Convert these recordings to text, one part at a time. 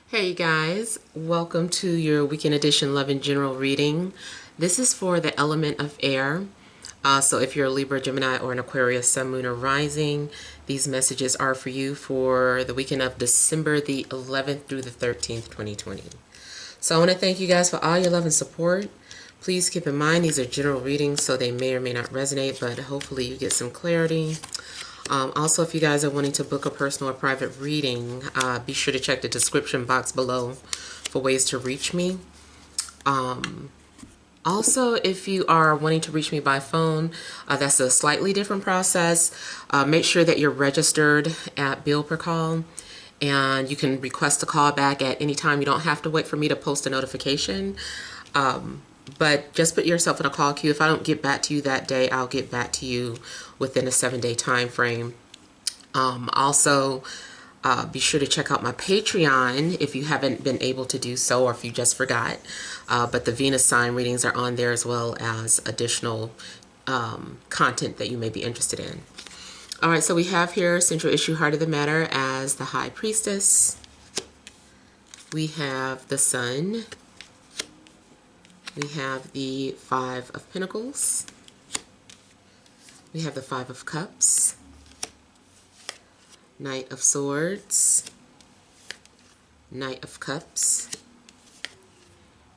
Hey you guys, welcome to your weekend edition Love and General reading. This is for the element of air. So if you're a Libra, Gemini, or an Aquarius, Sun, Moon, or Rising, these messages are for you for the weekend of December the 11th through the 13th, 2020. So I want to thank you guys for all your love and support. Please keep in mind these are general readings, so they may or may not resonate, but hopefully you get some clarity. Also, if you guys are wanting to book a personal or private reading, be sure to check the description box below for ways to reach me. Also, if you are wanting to reach me by phone, that's a slightly different process. Make sure that you're registered at Bill Per Call, and you can request a call back at any time. You don't have to wait for me to post a notification. But just put yourself in a call queue. If I don't get back to you that day, I'll get back to you within a 7-day time frame. Also, be sure to check out my Patreon if you haven't been able to do so, or if you just forgot. But the Venus sign readings are on there, as well as additional content that you may be interested in. All right, so we have here Central Issue, Heart of the Matter as the High Priestess. We have the Sun. We have the Five of Pentacles. We have the Five of Cups. Knight of Swords. Knight of Cups.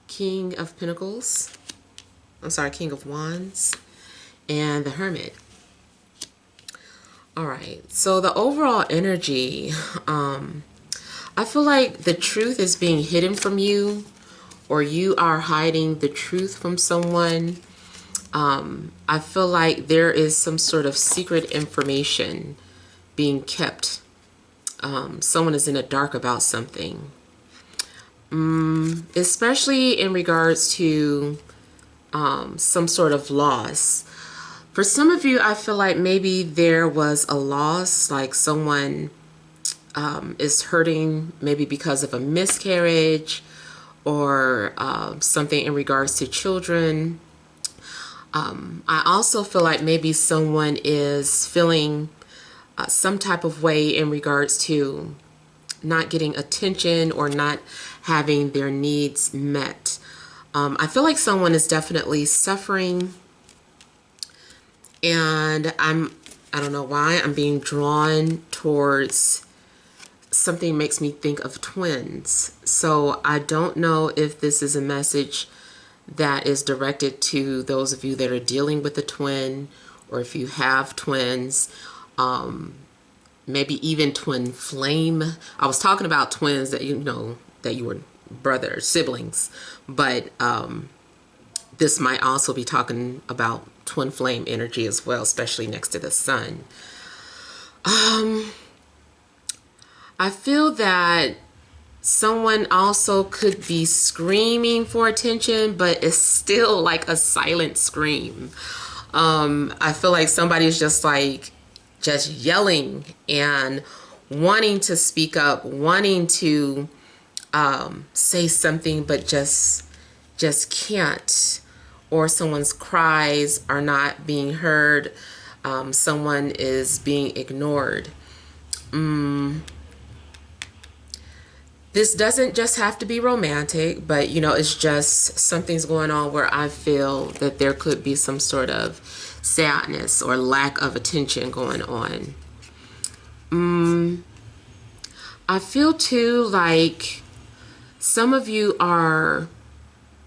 King of Pentacles. King of Wands. And the Hermit. Alright, so the overall energy, I feel like the truth is being hidden from you, or you are hiding the truth from someone. I feel like there is some sort of secret information being kept. Someone is in the dark about something. Especially in regards to some sort of loss. For some of you, I feel like maybe there was a loss, like someone is hurting maybe because of a miscarriage, or something in regards to children. I also feel like maybe someone is feeling some type of way in regards to not getting attention or not having their needs met. I feel like someone is definitely suffering, and I don't know why I'm being drawn towards something. Makes me think of twins. So I don't know if this is a message that is directed to those of you that are dealing with a twin, or if you have twins, maybe even twin flame. I was talking about twins that that you were brothers, siblings, but this might also be talking about twin flame energy as well, especially next to the sun. I feel that someone also could be screaming for attention, but it's still like a silent scream. I feel like somebody's just yelling and wanting to speak up, wanting to say something, but just can't. Or someone's cries are not being heard. Someone is being ignored. This doesn't just have to be romantic, but it's just something's going on where I feel that there could be some sort of sadness or lack of attention going on. I feel too like some of you are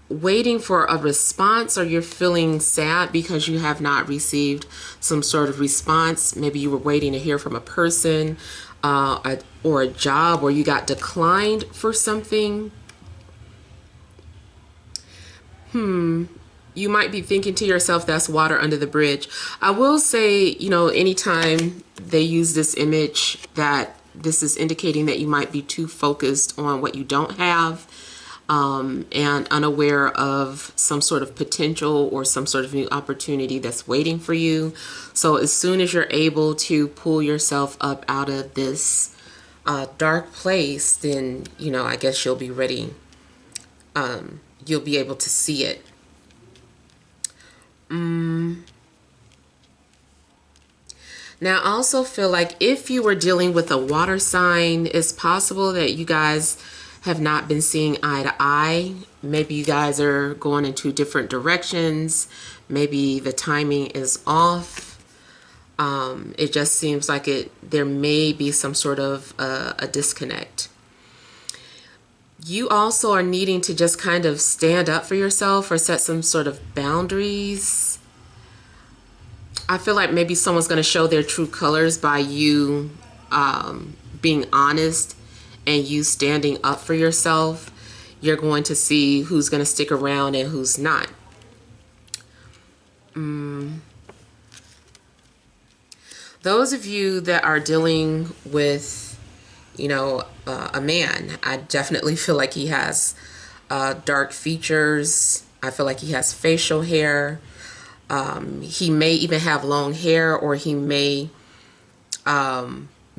waiting for a response, or you're feeling sad because you have not received some sort of response. Maybe you were waiting to hear from a person, or a job, or you got declined for something. You might be thinking to yourself, that's water under the bridge. I will say, anytime they use this image, that this is indicating that you might be too focused on what you don't have, and unaware of some sort of potential or some sort of new opportunity that's waiting for you. So as soon as you're able to pull yourself up out of this dark place, then I guess you'll be ready. You'll be able to see it. Now I also feel like if you were dealing with a water sign, it's possible that you guys have not been seeing eye to eye. Maybe you guys are going in two different directions. Maybe the timing is off. It just seems like there may be some sort of a disconnect. You also are needing to just kind of stand up for yourself or set some sort of boundaries. I feel like maybe someone's going to show their true colors by you being honest and you standing up for yourself. You're going to see who's going to stick around and who's not. Those of you that are dealing with, you know, a man, I definitely feel like he has dark features. I feel like he has facial hair. He may even have long hair, or he may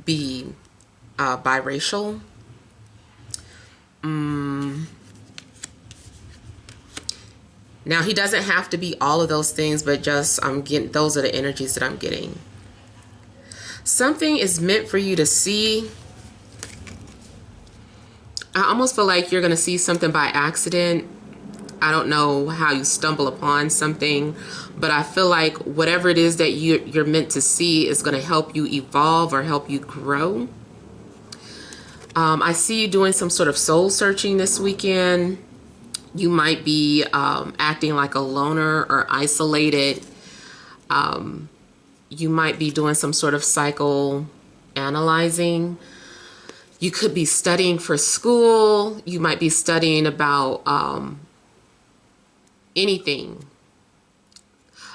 be biracial. Now, he doesn't have to be all of those things, but just those are the energies that I'm getting. Something is meant for you to see. I almost feel like you're going to see something by accident. I don't know how you stumble upon something, but I feel like whatever it is that you're meant to see is going to help you evolve or help you grow. I see you doing some sort of soul searching this weekend. You might be acting like a loner or isolated. You might be doing some sort of psychoanalyzing. You could be studying for school. You might be studying about anything.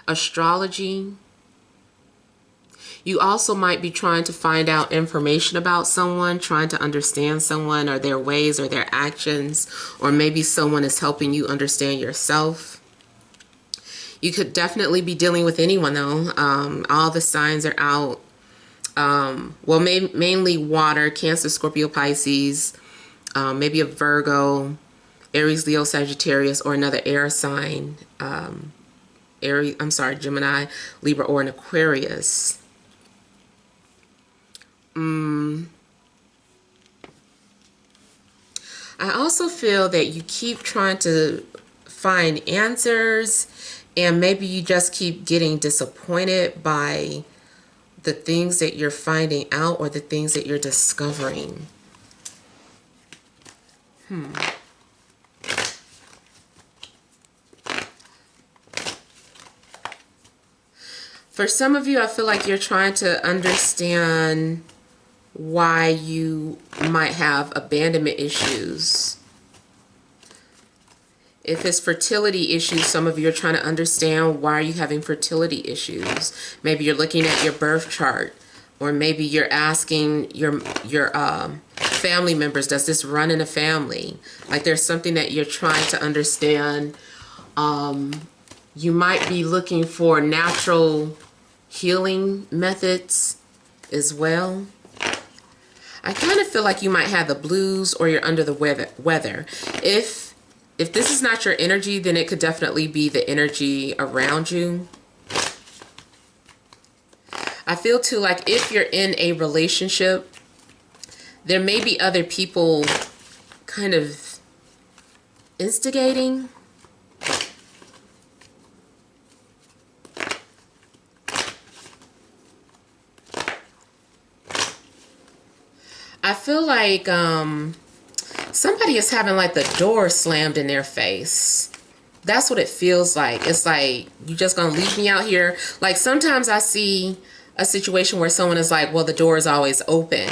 Astrology. You also might be trying to find out information about someone, trying to understand someone or their ways or their actions, or maybe someone is helping you understand yourself. You could definitely be dealing with anyone though. All the signs are out. Well, mainly water, Cancer, Scorpio, Pisces, maybe a Virgo, Aries, Leo, Sagittarius, or another air sign. Gemini, Libra, or an Aquarius. I also feel that you keep trying to find answers, and maybe you just keep getting disappointed by the things that you're finding out or the things that you're discovering. For some of you, I feel like you're trying to understand why you might have abandonment issues. If it's fertility issues, some of you are trying to understand why are you having fertility issues. Maybe you're looking at your birth chart, or maybe you're asking your family members, does this run in a family? Like there's something that you're trying to understand. You might be looking for natural healing methods as well. I kind of feel like you might have the blues, or you're under the weather. If this is not your energy, then it could definitely be the energy around you. I feel too like if you're in a relationship, there may be other people kind of instigating. I feel like somebody is having like the door slammed in their face. That's what it feels like. It's like, you just gonna leave me out here? Like sometimes I see a situation where someone is like, well, the door is always open.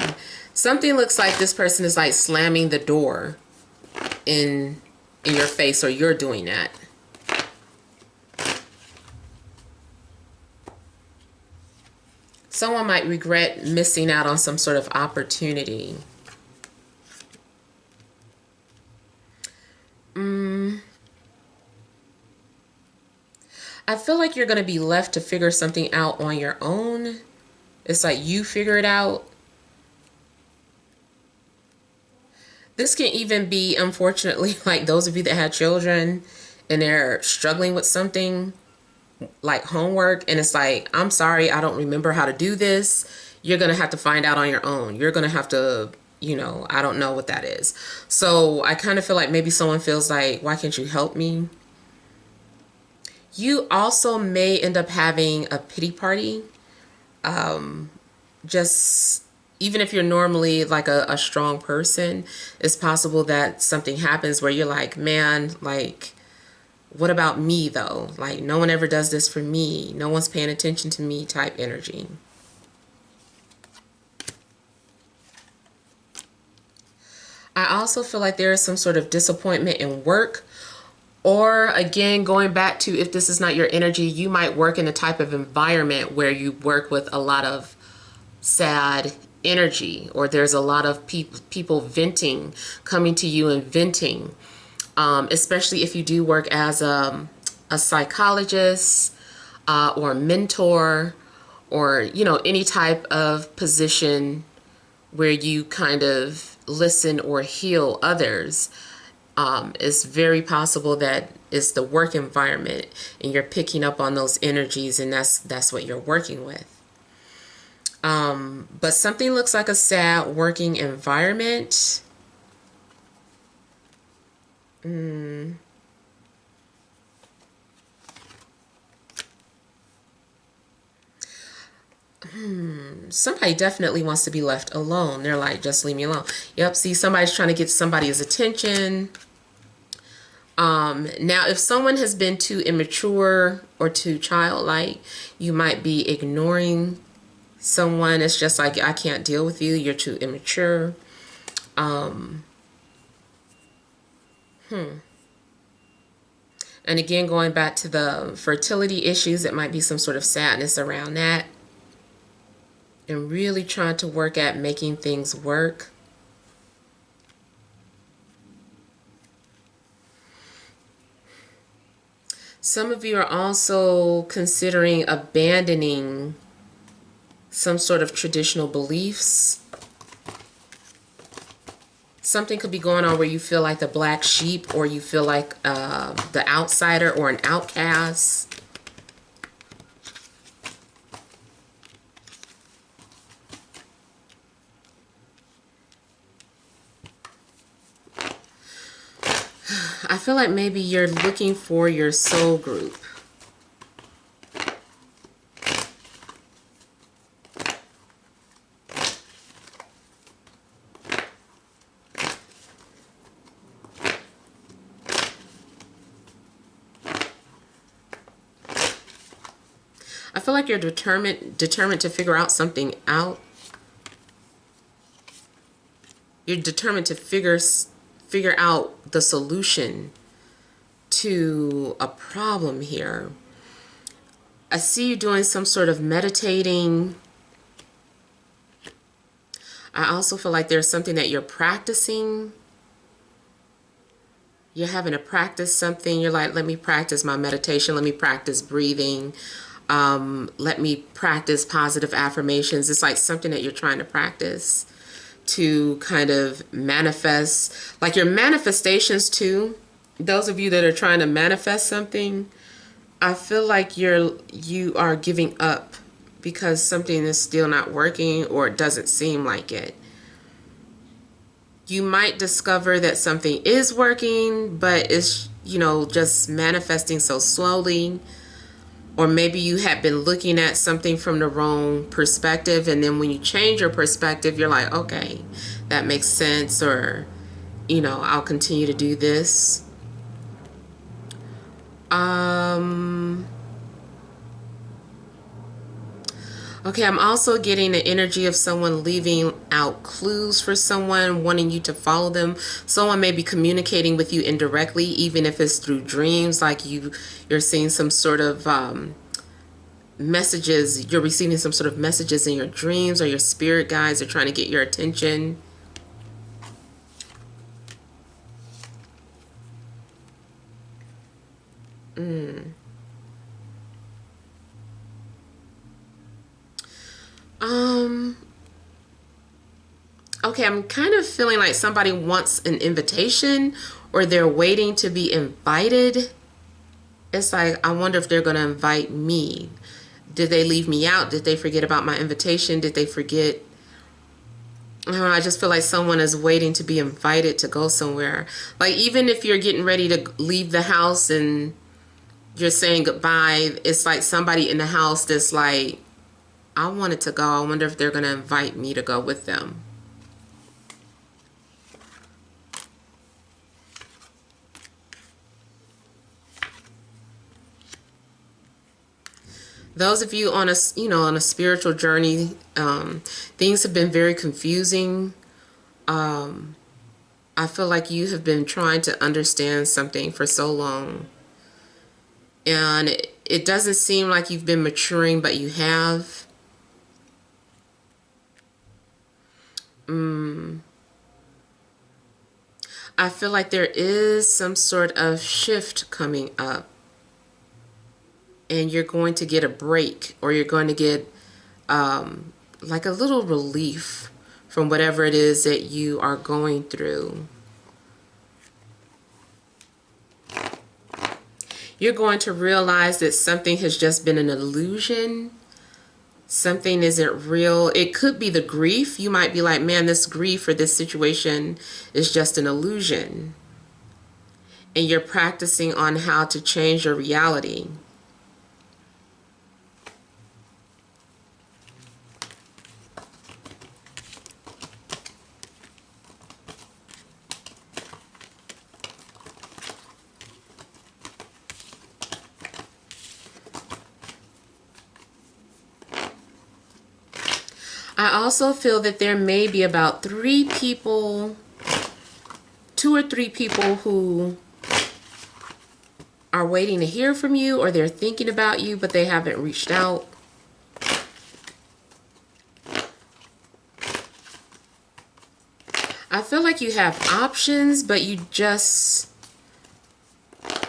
Something looks like this person is like slamming the door in your face, or you're doing that. Someone might regret missing out on some sort of opportunity. I feel like you're going to be left to figure something out on your own. It's like you figure it out. This can even be, unfortunately, like those of you that had children and they're struggling with something like homework, and it's like, I'm sorry, I don't remember how to do this. You're going to have to find out on your own. You're going to have to you know, I don't know what that is. So I kind of feel like maybe someone feels like, why can't you help me? You also may end up having a pity party. Just even if you're normally like a strong person, it's possible that something happens where you're like, man, like, what about me though? Like, no one ever does this for me. No one's paying attention to me type energy. I also feel like there is some sort of disappointment in work. Or again, going back to if this is not your energy, you might work in a type of environment where you work with a lot of sad energy, or there's a lot of people venting, coming to you and venting. Especially if you do work as a psychologist or a mentor, or, you know, any type of position where you kind of listen or heal others. It's very possible that it's the work environment and you're picking up on those energies, and that's what you're working with. But something looks like a sad working environment. Somebody definitely wants to be left alone. They're like, just leave me alone. Yep, see, somebody's trying to get somebody's attention. Now, if someone has been too immature or too childlike, you might be ignoring someone. It's just like, I can't deal with you. You're too immature. And again, going back to the fertility issues, it might be some sort of sadness around that. And really trying to work at making things work. Some of you are also considering abandoning some sort of traditional beliefs. Something could be going on where you feel like the black sheep, or you feel like the outsider or an outcast. I feel like maybe you're looking for your soul group. I feel like you're determined to figure out something out. You're determined to figure out the solution to a problem here. I see you doing some sort of meditating. I also feel like there's something that you're practicing. You're having to practice something. You're like, let me practice my meditation. Let me practice breathing. Let me practice positive affirmations. It's like something that you're trying to practice to kind of manifest, like your manifestations too. Those of you that are trying to manifest something, I feel like you are giving up because something is still not working, or it doesn't seem like it. You might discover that something is working, but it's, you know, just manifesting so slowly. Or maybe you have been looking at something from the wrong perspective, and then when you change your perspective, you're like, okay, that makes sense, or, you know, I'll continue to do this. Okay, I'm also getting the energy of someone leaving out clues for someone, wanting you to follow them. Someone may be communicating with you indirectly, even if it's through dreams, like you're seeing some sort of messages. You're receiving some sort of messages in your dreams, or your spirit guides are trying to get your attention. Okay, I'm kind of feeling like somebody wants an invitation, or they're waiting to be invited. It's like, I wonder if they're going to invite me. Did they leave me out? Did they forget about my invitation? Did they forget I just feel like someone is waiting to be invited to go somewhere. Like, even if you're getting ready to leave the house and you're saying goodbye, it's like somebody in the house that's like, I wanted to go. I wonder if they're going to invite me to go with them. Those of you on a, on a spiritual journey, things have been very confusing. I feel like you have been trying to understand something for so long. And it doesn't seem like you've been maturing, but you have. I feel like there is some sort of shift coming up. And you're going to get a break, or you're going to get like a little relief from whatever it is that you are going through. You're going to realize that something has just been an illusion. Something isn't real. It could be the grief. You might be like, man, this grief or this situation is just an illusion. And you're practicing on how to change your reality. I also feel that there may be about 3 people, 2 or 3 people who are waiting to hear from you, or they're thinking about you, but they haven't reached out. I feel like you have options, but you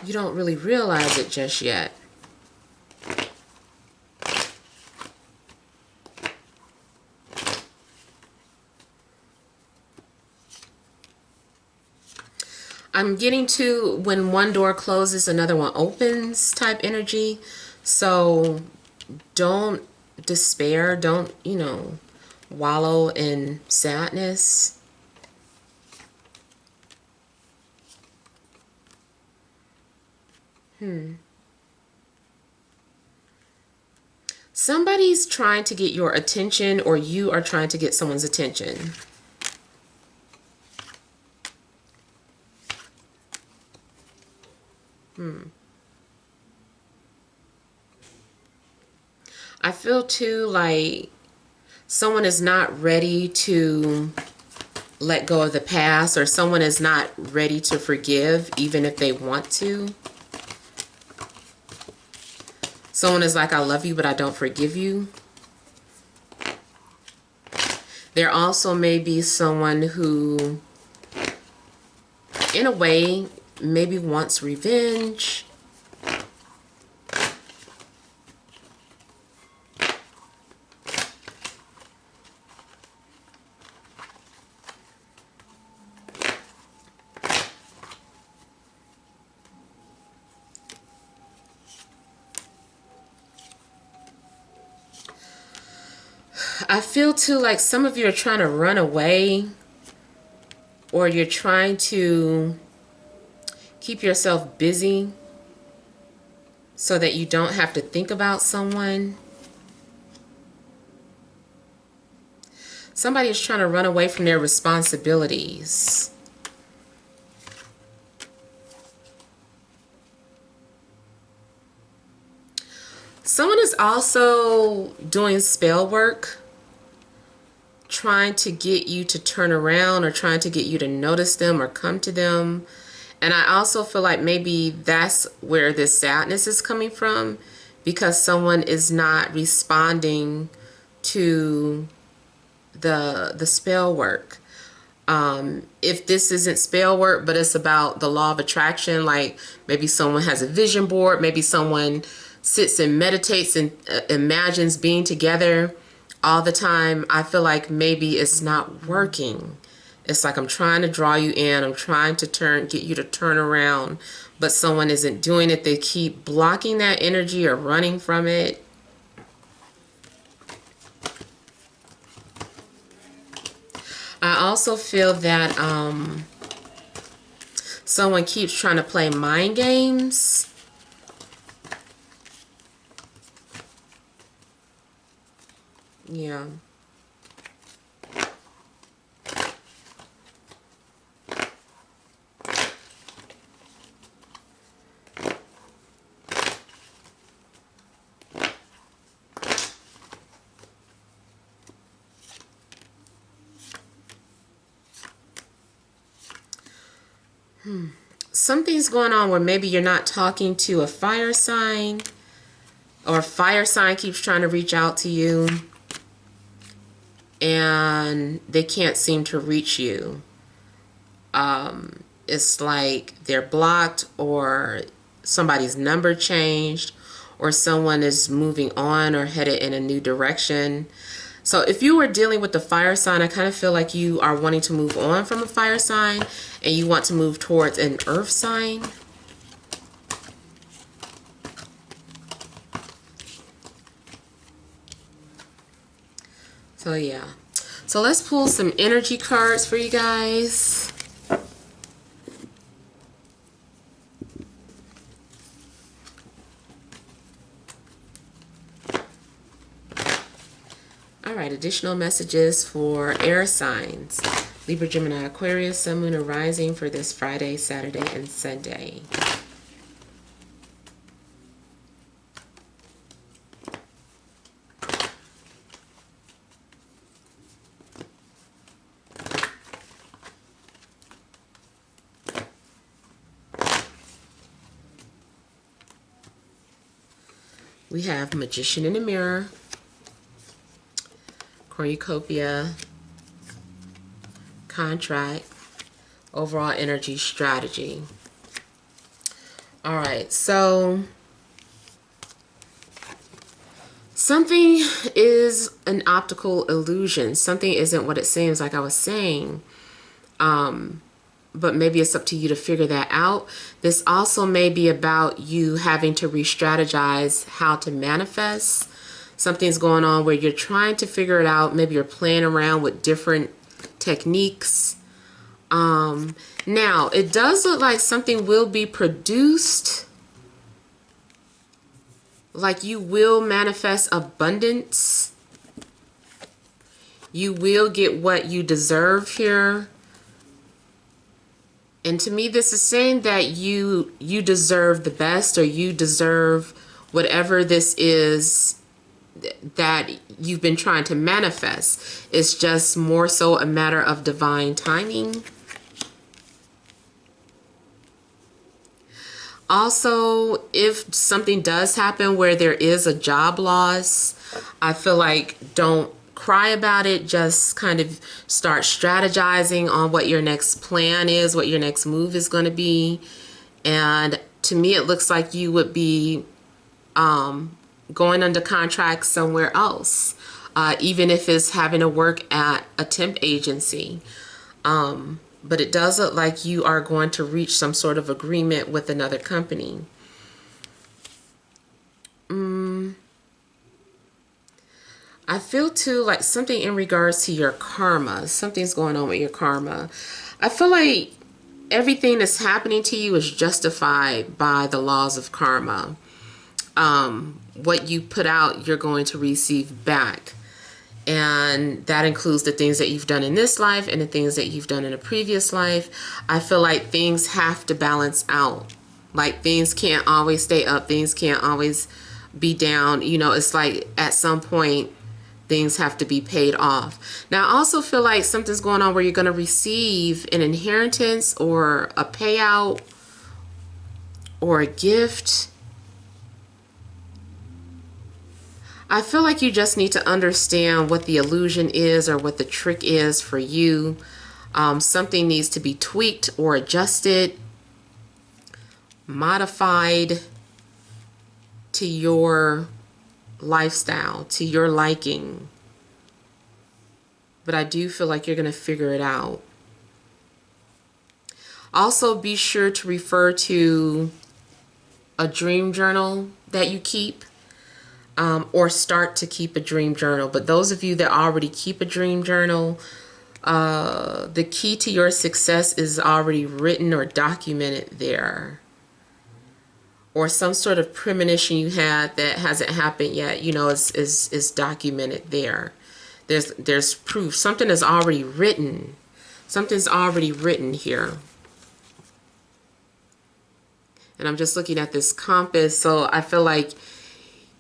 don't really realize it just yet. I'm getting to when one door closes, another one opens type energy. So don't despair. Don't, wallow in sadness. Somebody's trying to get your attention, or you are trying to get someone's attention. I feel too like someone is not ready to let go of the past, or someone is not ready to forgive even if they want to. Someone is like, I love you, but I don't forgive you. There also may be someone who, in a way, maybe wants revenge. I feel too like some of you are trying to run away, or you're trying to keep yourself busy so that you don't have to think about someone. Somebody is trying to run away from their responsibilities. Someone is also doing spell work, trying to get you to turn around, or trying to get you to notice them or come to them. And I also feel like maybe that's where this sadness is coming from, because someone is not responding to the spell work. If this isn't spell work, but it's about the law of attraction, like maybe someone has a vision board, maybe someone sits and meditates and imagines being together all the time. I feel like maybe it's not working. It's like I'm trying to draw you in, I'm trying to get you to turn around, but someone isn't doing it. They keep blocking that energy or running from it. I also feel that someone keeps trying to play mind games. Yeah. Something's going on where maybe you're not talking to a fire sign, or a fire sign keeps trying to reach out to you and they can't seem to reach you. It's like they're blocked, or somebody's number changed, or someone is moving on or headed in a new direction. So if you were dealing with the fire sign, I kind of feel like you are wanting to move on from a fire sign and you want to move towards an earth sign. So yeah. So let's pull some energy cards for you guys. Alright, additional messages for air signs. Libra, Gemini, Aquarius, Sun, Moon, and Rising for this Friday, Saturday, and Sunday. We have Magician in the Mirror, Cornucopia, Contract, Overall Energy, Strategy. All right, so something is an optical illusion. Something isn't what it seems, like I was saying. But maybe it's up to you to figure that out. This also may be about you having to re-strategize how to manifest. Something's going on where you're trying to figure it out. Maybe you're playing around with different techniques. Now, it does look like something will be produced. Like you will manifest abundance. You will get what you deserve here. And to me, this is saying that you deserve the best, or you deserve whatever this is that you've been trying to manifest. It's just more so a matter of divine timing. Also, if something does happen where there is a job loss, I feel like don't cry about it. Just kind of start strategizing on what your next plan is, what your next move is going to be. And to me, it looks like you would be going under contract somewhere else, even if it's having to work at a temp agency. But it does look like you are going to reach some sort of agreement with another company. I feel too like something in regards to your karma. Something's going on with your karma. I feel like everything that's happening to you is justified by the laws of karma. What you put out, you're going to receive back. And that includes the things that you've done in this life and the things that you've done in a previous life. I feel like things have to balance out. Like things can't always stay up. Things can't always be down. You know, it's like at some point things have to be paid off. Now, I also feel like something's going on where you're going to receive an inheritance or a payout or a gift. I feel like you just need to understand what the illusion is or what the trick is for you. Something needs to be tweaked or adjusted, modified to your lifestyle, to your liking. But I do feel like you're going to figure it out. Also, be sure to refer to a dream journal that you keep. Or start to keep a dream journal. But those of you that already keep a dream journal, The key to your success is already written or documented there. Or some sort of premonition you had that hasn't happened yet, you know, is documented there. There's proof. Something is already written. Something's already written here. And I'm just looking at this compass, so I feel like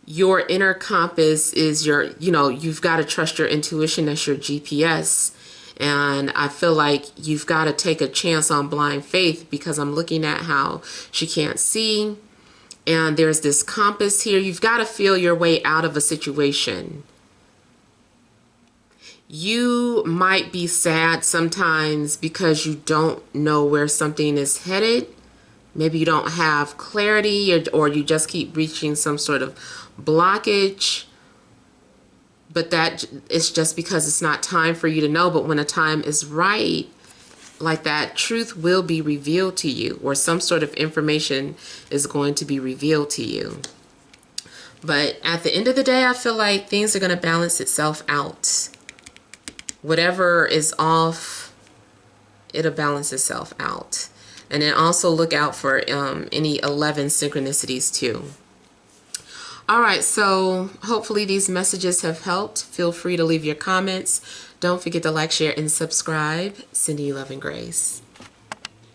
your inner compass is your, you know, you've got to trust your intuition. That's your GPS. And I feel like you've got to take a chance on blind faith, because I'm looking at how she can't see. And there's this compass here. You've got to feel your way out of a situation. You might be sad sometimes because you don't know where something is headed. Maybe you don't have clarity, or you just keep reaching some sort of blockage. But that is just because it's not time for you to know. But when a time is right, like that, truth will be revealed to you, or some sort of information is going to be revealed to you. But at the end of the day, I feel like things are going to balance itself out. Whatever is off, it'll balance itself out. And then also look out for any 11 synchronicities too. All right, so hopefully these messages have helped. Feel free to leave your comments. Don't forget to like, share, and subscribe. Sending you love and grace.